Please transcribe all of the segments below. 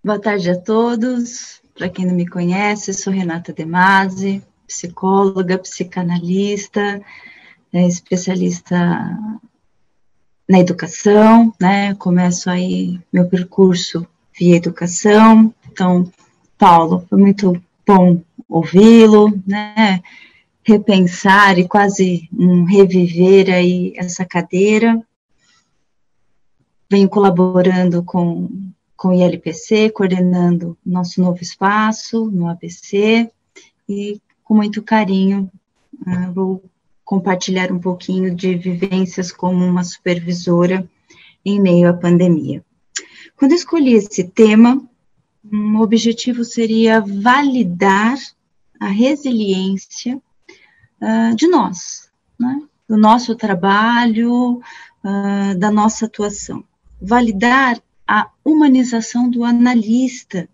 Boa tarde a todos. Para quem não me conhece, sou Renata De Masi, psicóloga, psicanalista, especialista na educação, né? Começo aí meu percurso via educação. Então, Paulo, foi muito bom ouvi-lo, né? Repensar e quase reviver aí essa cadeira. Venho colaborando com o ILPC, coordenando nosso novo espaço no ABC, e com muito carinho vou compartilhar um pouquinho de vivências como uma supervisora em meio à pandemia. Quando escolhi esse tema, o objetivo seria validar a resiliência de nós, né? Do nosso trabalho, da nossa atuação. Validar a humanização do analista,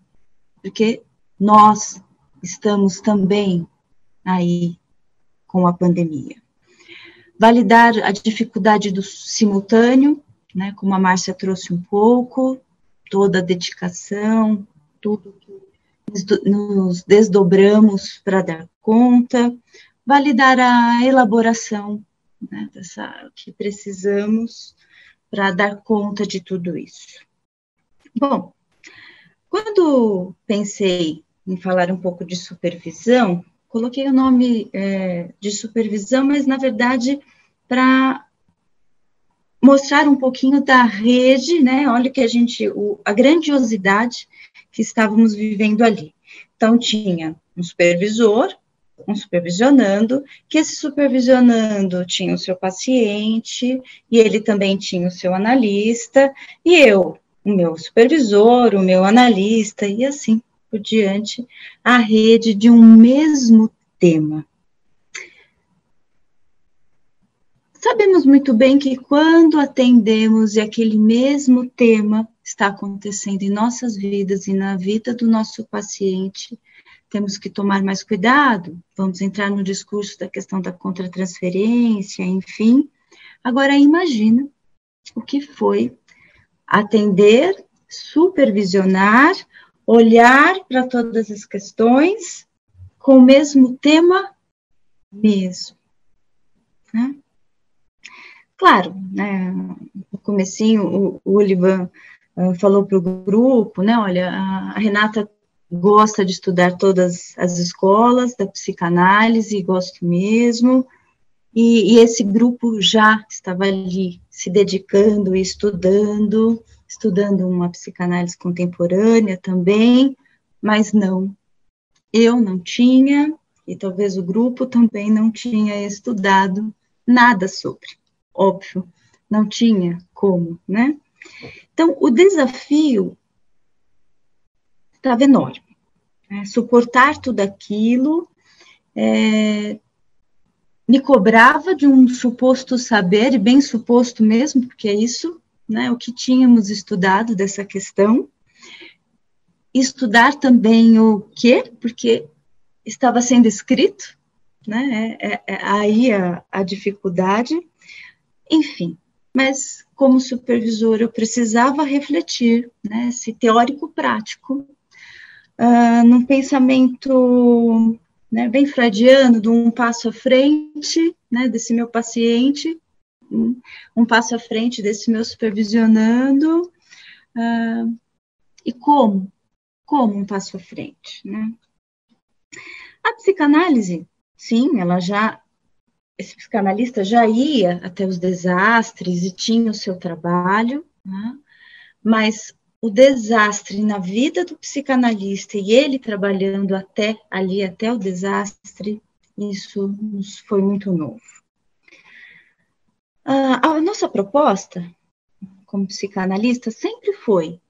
porque nós estamos também aí com a pandemia. Validar a dificuldade do simultâneo, né, como a Márcia trouxe um pouco, toda a dedicação, tudo que nos desdobramos para dar conta. Validar a elaboração, né, que precisamos para dar conta de tudo isso. Bom, quando pensei em falar um pouco de supervisão, coloquei o nome de supervisão, mas, na verdade, para mostrar um pouquinho da rede, né? Olha que a grandiosidade que estávamos vivendo ali. Então, tinha um supervisor, um supervisionando, que esse supervisionando tinha o seu paciente, e ele também tinha o seu analista, e eu, o meu supervisor, o meu analista, e assim por diante, a rede de um mesmo tema. Sabemos muito bem que quando atendemos e aquele mesmo tema está acontecendo em nossas vidas e na vida do nosso paciente, temos que tomar mais cuidado, vamos entrar no discurso da questão da contratransferência, enfim. Agora, imagina o que foi atender, supervisionar, olhar para todas as questões com o mesmo tema mesmo, né? Claro, né, no comecinho o Olivan falou para o grupo, né, olha, a Renata gosta de estudar todas as escolas da psicanálise, gosto mesmo, e esse grupo já estava ali se dedicando e estudando uma psicanálise contemporânea também, mas não, eu não tinha, e talvez o grupo também não tinha estudado nada sobre, óbvio, não tinha como, né? Então, o desafio estava enorme, né? Suportar tudo aquilo, me cobrava de um suposto saber, e bem suposto mesmo, porque é isso, né, o que tínhamos estudado dessa questão. Estudar também o quê? Porque estava sendo escrito, né, aí a dificuldade, enfim. Mas, como supervisor, eu precisava refletir, né, esse teórico-prático, num pensamento, né, bem freudiano, de um passo à frente, né, desse meu paciente, um passo à frente desse meu supervisionando, e como um passo à frente, né? A psicanálise, sim, esse psicanalista já ia até os desastres e tinha o seu trabalho, né? Mas o desastre na vida do psicanalista e ele trabalhando até o desastre, isso nos foi muito novo. A nossa proposta, como psicanalista, sempre foi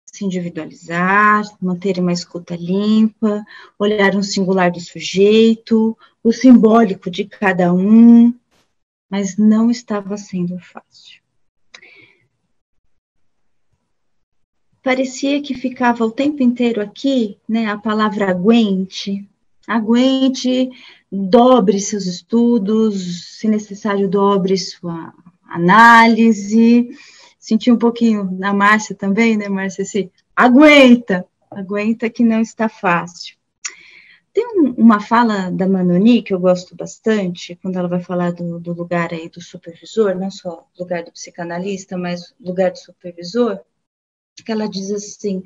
se individualizar, manter uma escuta limpa, olhar um singular do sujeito, o simbólico de cada um, mas não estava sendo fácil. Parecia que ficava o tempo inteiro aqui, né, a palavra aguente, dobre seus estudos, se necessário, dobre sua análise. Senti um pouquinho na Márcia também, né, Márcia, esse aguenta que não está fácil. Tem uma fala da Manoni que eu gosto bastante, quando ela vai falar do lugar aí do supervisor, não só lugar do psicanalista, mas lugar do supervisor, que ela diz assim,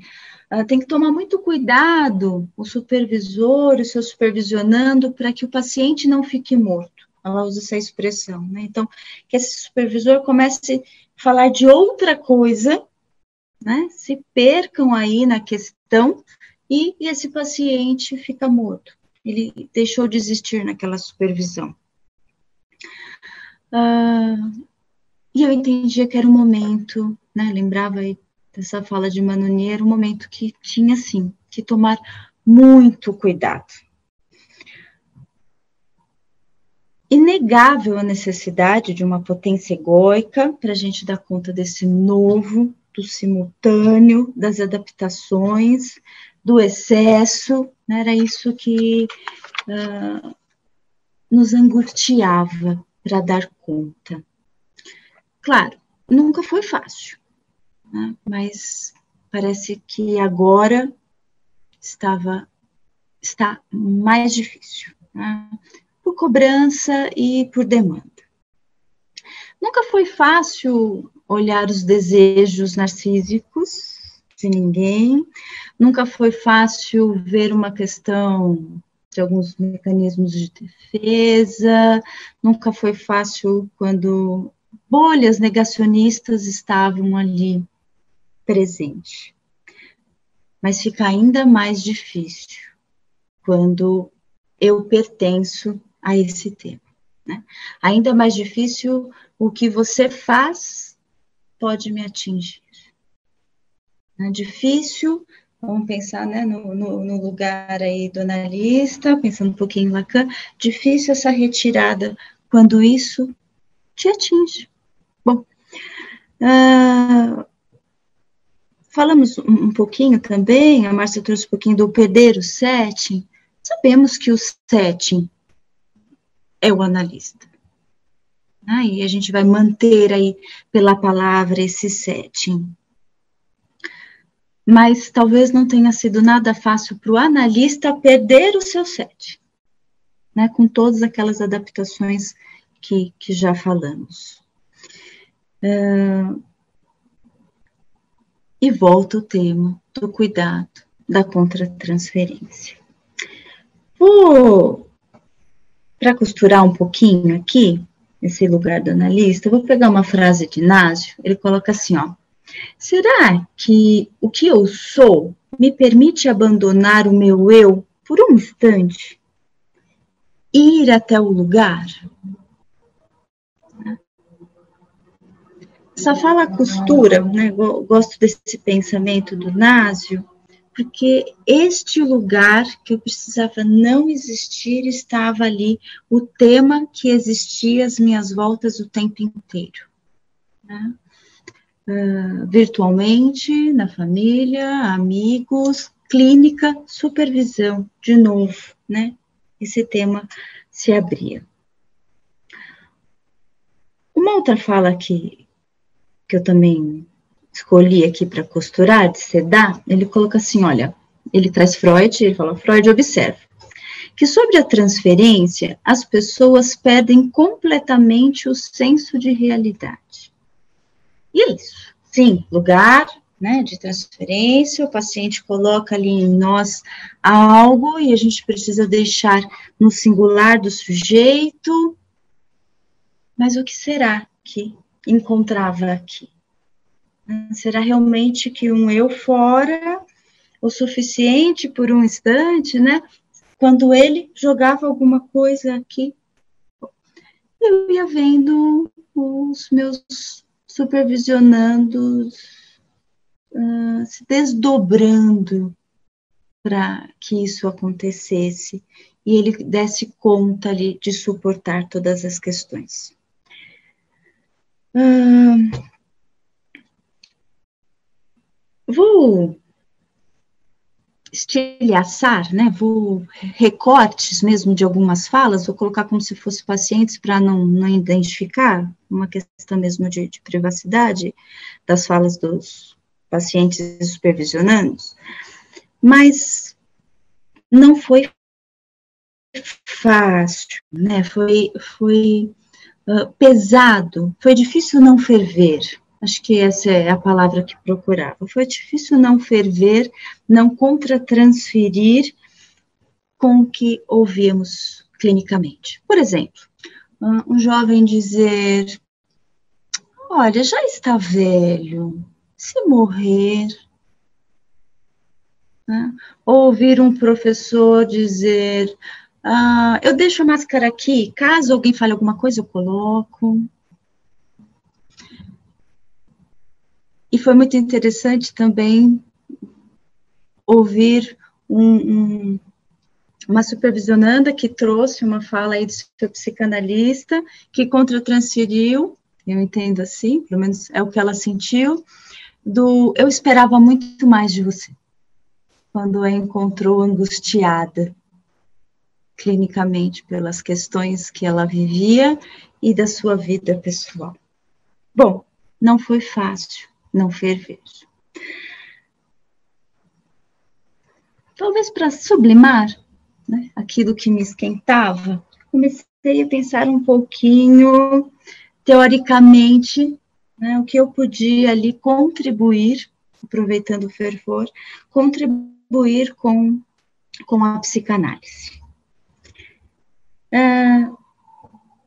tem que tomar muito cuidado, o supervisor, o seu supervisionando, para que o paciente não fique morto. Ela usa essa expressão, né? Então, que esse supervisor comece a falar de outra coisa, né? Se percam aí na questão, e esse paciente fica morto. Ele deixou de existir naquela supervisão. E eu entendia que era um momento, né? Lembrava aí dessa fala de Manoni, era um momento que tinha, sim, que tomar muito cuidado. Inegável a necessidade de uma potência egóica para a gente dar conta desse novo, do simultâneo, das adaptações, do excesso, né? Era isso que nos angustiava para dar conta. Claro, nunca foi fácil, né? Mas parece que agora está mais difícil, né? Por cobrança e por demanda. Nunca foi fácil olhar os desejos narcísicos de ninguém, nunca foi fácil ver uma questão de alguns mecanismos de defesa, nunca foi fácil quando bolhas negacionistas estavam ali presentes. Mas fica ainda mais difícil quando eu pertenço a esse tema, né? Ainda mais difícil, o que você faz pode me atingir. É difícil, vamos pensar, né, no lugar aí do analista, pensando um pouquinho em Lacan, difícil essa retirada quando isso te atinge. Bom, falamos um pouquinho também, a Márcia trouxe um pouquinho do perder o setting. Sabemos que o setting é o analista. E a gente vai manter aí pela palavra esse setting. Mas talvez não tenha sido nada fácil para o analista perder o seu setting, né, com todas aquelas adaptações que já falamos. E volta o tema do cuidado da contratransferência. Para costurar um pouquinho aqui, esse lugar do analista, eu vou pegar uma frase de Inácio, ele coloca assim, ó: será que o que eu sou me permite abandonar o meu eu por um instante? Ir até o lugar? Essa fala costura, né? Eu gosto desse pensamento do Inácio, porque este lugar que eu precisava não existir estava ali, o tema que existia às minhas voltas o tempo inteiro, né? Virtualmente, na família, amigos, clínica, supervisão, de novo, né? Esse tema se abria. Uma outra fala que eu também escolhi aqui para costurar, de Sedar, ele coloca assim, olha, ele traz Freud, ele fala, Freud observa que sobre a transferência, as pessoas perdem completamente o senso de realidade. E é isso, sim, lugar, né, de transferência, o paciente coloca ali em nós algo e a gente precisa deixar no singular do sujeito, mas o que será que encontrava aqui? Será realmente que um eu fora o suficiente por um instante, né? Quando ele jogava alguma coisa aqui, eu ia vendo os meus supervisionandos se desdobrando para que isso acontecesse e ele desse conta ali de suportar todas as questões. Vou estilhaçar, né? Vou recortes mesmo de algumas falas, vou colocar como se fossem pacientes para não identificar, uma questão mesmo de privacidade das falas dos pacientes e supervisionandos, mas não foi fácil, né? Foi pesado, foi difícil não ferver. Acho que essa é a palavra que procurava. Foi difícil não ferver, não contratransferir com o que ouvíamos clinicamente. Por exemplo, um jovem dizer: olha, já está velho, se morrer. Né? Ou ouvir um professor dizer: eu deixo a máscara aqui, caso alguém fale alguma coisa, eu coloco. E foi muito interessante também ouvir uma supervisionanda que trouxe uma fala aí do seu psicanalista, que contratransferiu, eu entendo assim, pelo menos é o que ela sentiu, eu esperava muito mais de você, quando a encontrou angustiada, clinicamente, pelas questões que ela vivia e da sua vida pessoal. Bom, não foi fácil não ferver. Talvez para sublimar, né, aquilo que me esquentava, comecei a pensar um pouquinho, teoricamente, né, o que eu podia ali contribuir, aproveitando o fervor, contribuir com a psicanálise.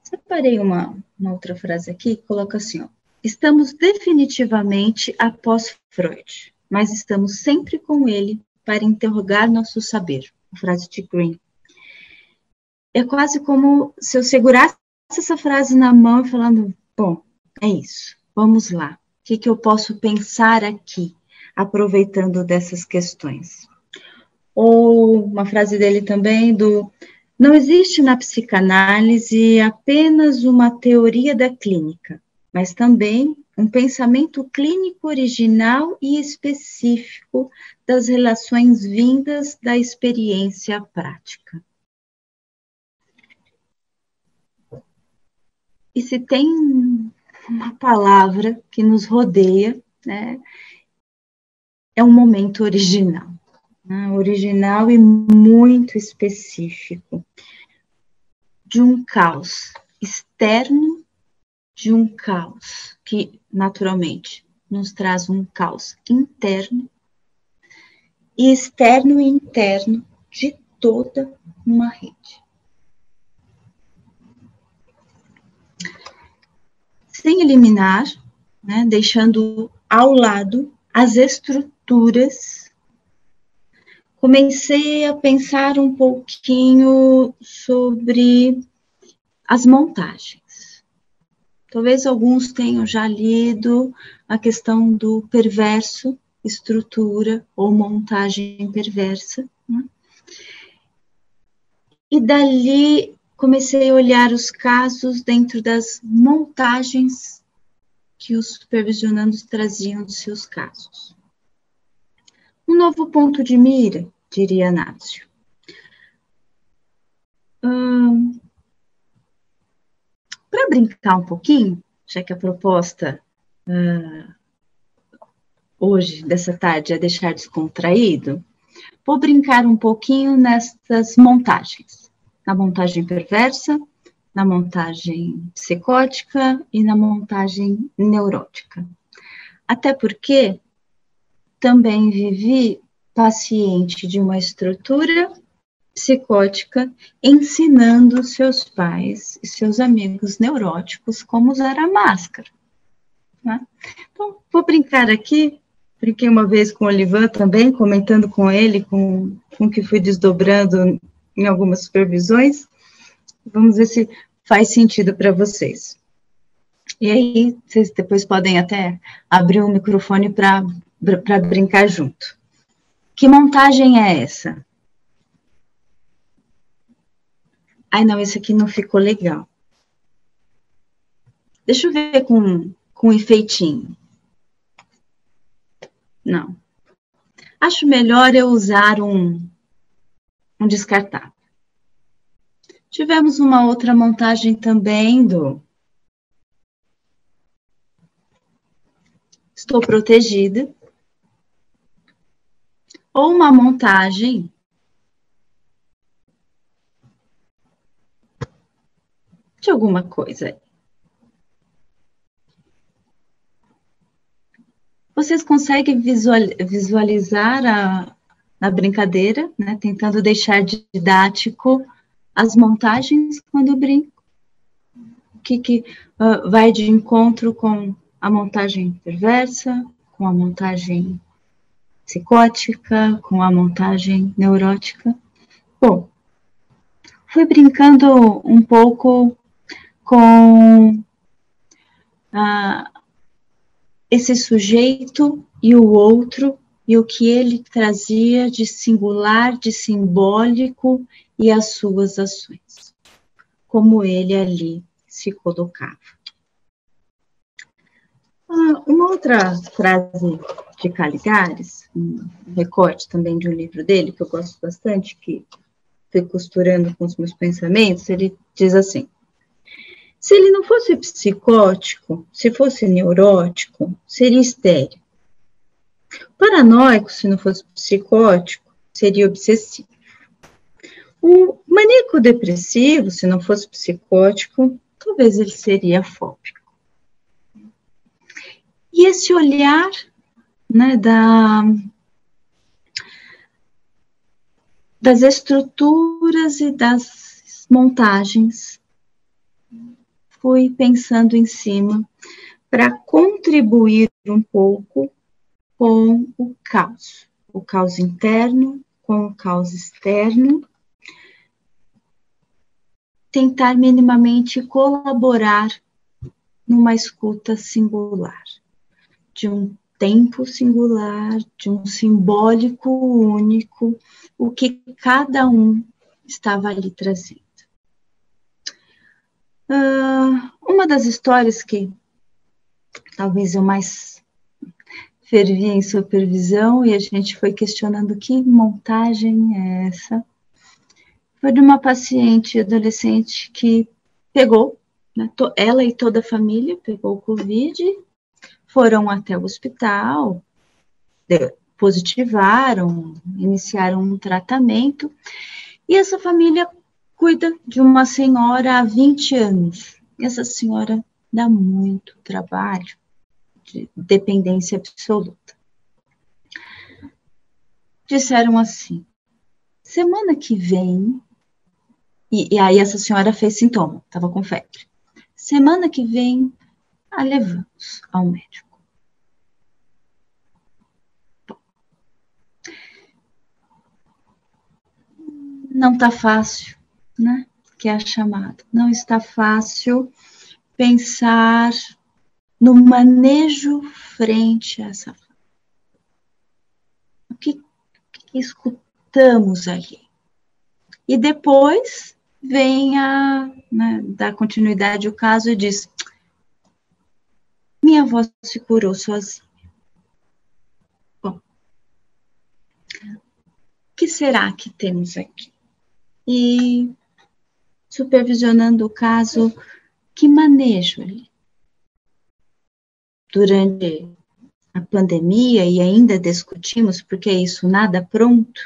Separei uma outra frase aqui, coloca assim, ó: estamos definitivamente após Freud, mas estamos sempre com ele para interrogar nosso saber. A frase de Green. É quase como se eu segurasse essa frase na mão e falando: bom, é isso, vamos lá. O que eu posso pensar aqui, aproveitando dessas questões? Ou uma frase dele também não existe na psicanálise apenas uma teoria da clínica, mas também um pensamento clínico original e específico das relações vindas da experiência prática. E se tem uma palavra que nos rodeia, né, é um momento original. Original e muito específico, de um caos externo, de um caos que, naturalmente, nos traz um caos interno, e externo e interno de toda uma rede. Sem eliminar, né, deixando ao lado as estruturas, comecei a pensar um pouquinho sobre as montagens. Talvez alguns tenham já lido a questão do perverso, estrutura ou montagem perversa, né? E dali comecei a olhar os casos dentro das montagens que os supervisionandos traziam de seus casos. Um novo ponto de mira, diria Nácio. Para brincar um pouquinho, já que a proposta hoje, dessa tarde, é deixar descontraído, vou brincar um pouquinho nessas montagens. Na montagem perversa, na montagem psicótica e na montagem neurótica. Até porque também vivi paciente de uma estrutura psicótica ensinando seus pais e seus amigos neuróticos como usar a máscara. Né? Então, vou brincar aqui, brinquei uma vez com o Olivan também, comentando com ele, com o que fui desdobrando em algumas supervisões. Vamos ver se faz sentido para vocês. E aí, vocês depois podem até abrir o microfone para brincar junto. Que montagem é essa? Ai, não, esse aqui não ficou legal. Deixa eu ver com um efeitinho. Não. Acho melhor eu usar um descartável. Tivemos uma outra montagem também do estou protegida, ou uma montagem de alguma coisa. Vocês conseguem visualizar a brincadeira, né? Tentando deixar didático as montagens quando eu brinco. O que vai de encontro com a montagem perversa, com a montagem psicótica, com a montagem neurótica. Bom, fui brincando um pouco com esse sujeito e o outro, e o que ele trazia de singular, de simbólico, e as suas ações, como ele ali se colocava. Uma outra frase de Caligares, um recorte também de um livro dele, que eu gosto bastante, que fui costurando com os meus pensamentos, ele diz assim: se ele não fosse psicótico, se fosse neurótico, seria histérico. Paranoico, se não fosse psicótico, seria obsessivo. O maníaco depressivo, se não fosse psicótico, talvez ele seria fóbico. E esse olhar, né, das estruturas e das montagens, fui pensando em cima para contribuir um pouco com o caos interno, com o caos externo, tentar minimamente colaborar numa escuta singular, de um tempo singular, de um simbólico único, o que cada um estava ali trazendo. Uma das histórias que talvez eu mais fervia em supervisão, e a gente foi questionando que montagem é essa, foi de uma paciente adolescente que pegou, né, ela e toda a família pegou o Covid, foram até o hospital, positivaram, iniciaram um tratamento, e essa família cuida de uma senhora há 20 anos. E essa senhora dá muito trabalho, de dependência absoluta. Disseram assim: semana que vem, e aí essa senhora fez sintoma, estava com febre. Semana que vem, a levamos ao médico. Bom, não está fácil, né? Que é a chamada. Não está fácil pensar no manejo frente a essa família. O que escutamos ali? E depois vem né, dar continuidade ao caso e diz: minha avó se curou sozinha. Bom, o que será que temos aqui? E supervisionando o caso, que manejo ali? Durante a pandemia, e ainda discutimos, porque é isso, nada pronto,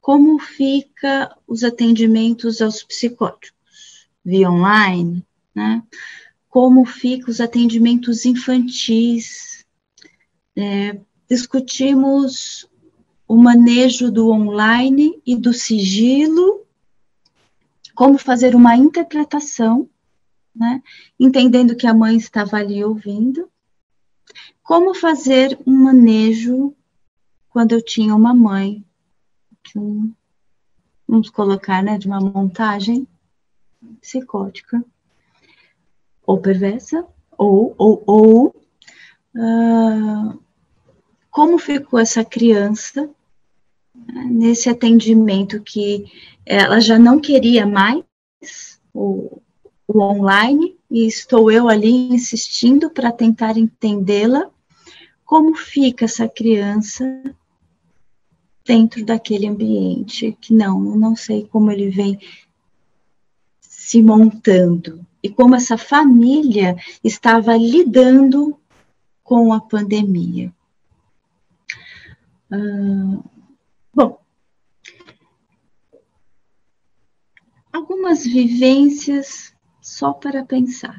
como fica os atendimentos aos psicóticos, via online, né? Como ficam os atendimentos infantis, discutimos o manejo do online e do sigilo, como fazer uma interpretação, né? Entendendo que a mãe estava ali ouvindo, como fazer um manejo quando eu tinha uma mãe, vamos colocar, né, de uma montagem psicótica, ou perversa, ou como ficou essa criança, né, nesse atendimento que ela já não queria mais o online, e estou eu ali insistindo para tentar entendê-la, como fica essa criança dentro daquele ambiente que não sei como ele vem se montando, e como essa família estava lidando com a pandemia. algumas vivências só para pensar,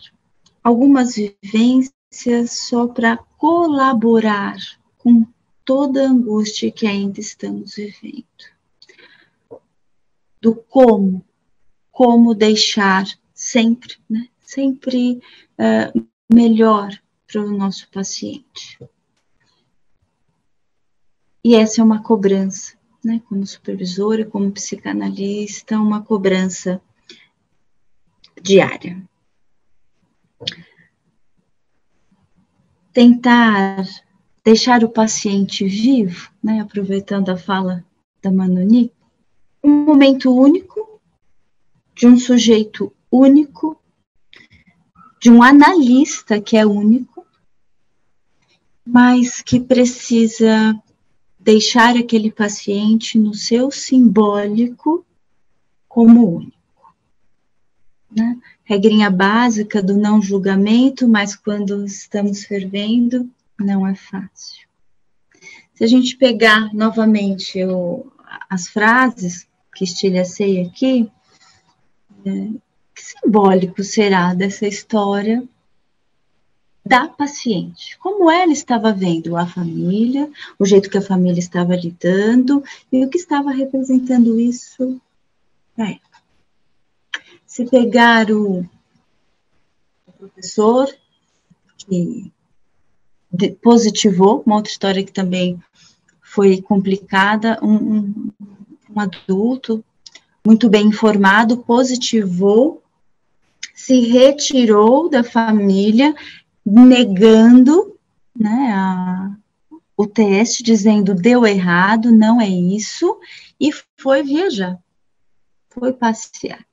algumas vivências só para colaborar com toda a angústia que ainda estamos vivendo. Do como deixar sempre, né? Sempre melhor para o nosso paciente. E essa é uma cobrança, né? Como supervisora, como psicanalista, uma cobrança diária. Tentar deixar o paciente vivo, né? Aproveitando a fala da Manoni, um momento único, de um sujeito único, de um analista que é único, mas que precisa deixar aquele paciente no seu simbólico como único. Né? Regrinha básica do não julgamento, mas quando estamos fervendo, não é fácil. Se a gente pegar novamente as frases que estilhacei aqui, que simbólico será dessa história da paciente? Como ela estava vendo a família, o jeito que a família estava lidando e o que estava representando isso para ela. Se pegar o professor que positivou, uma outra história que também foi complicada, um adulto muito bem informado, positivou, se retirou da família, negando, né, o teste, dizendo deu errado, não é isso, e foi viajar, foi passear.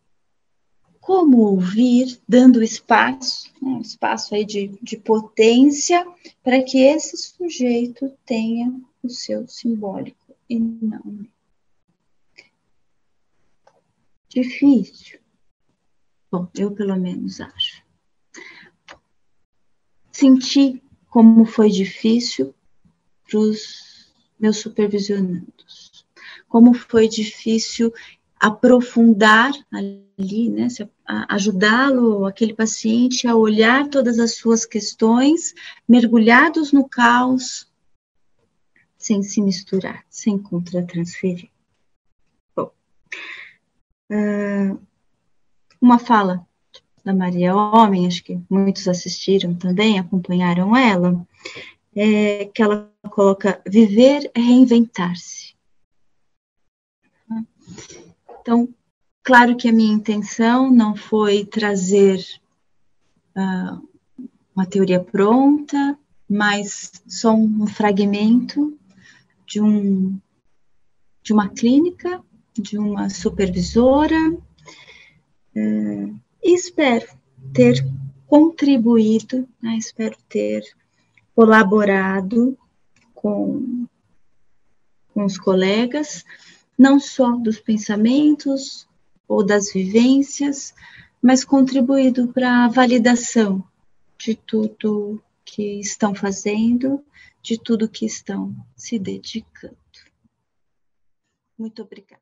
Como ouvir, dando espaço, né, espaço aí de potência, para que esse sujeito tenha o seu simbólico, e não. Difícil. Bom, eu pelo menos acho. Senti como foi difícil para os meus supervisionandos. Como foi difícil aprofundar ali, né, ajudá-lo, aquele paciente, a olhar todas as suas questões, mergulhados no caos, sem se misturar, sem contratransferir. Bom, uma fala da Maria Homem, acho que muitos assistiram também, acompanharam ela, que ela coloca, viver é reinventar-se. Então, claro que a minha intenção não foi trazer uma teoria pronta, mas só um fragmento de uma clínica, de uma supervisora, e espero ter contribuído, né, espero ter colaborado com os colegas, não só dos pensamentos ou das vivências, mas contribuído para a validação de tudo que estão fazendo, de tudo que estão se dedicando. Muito obrigada.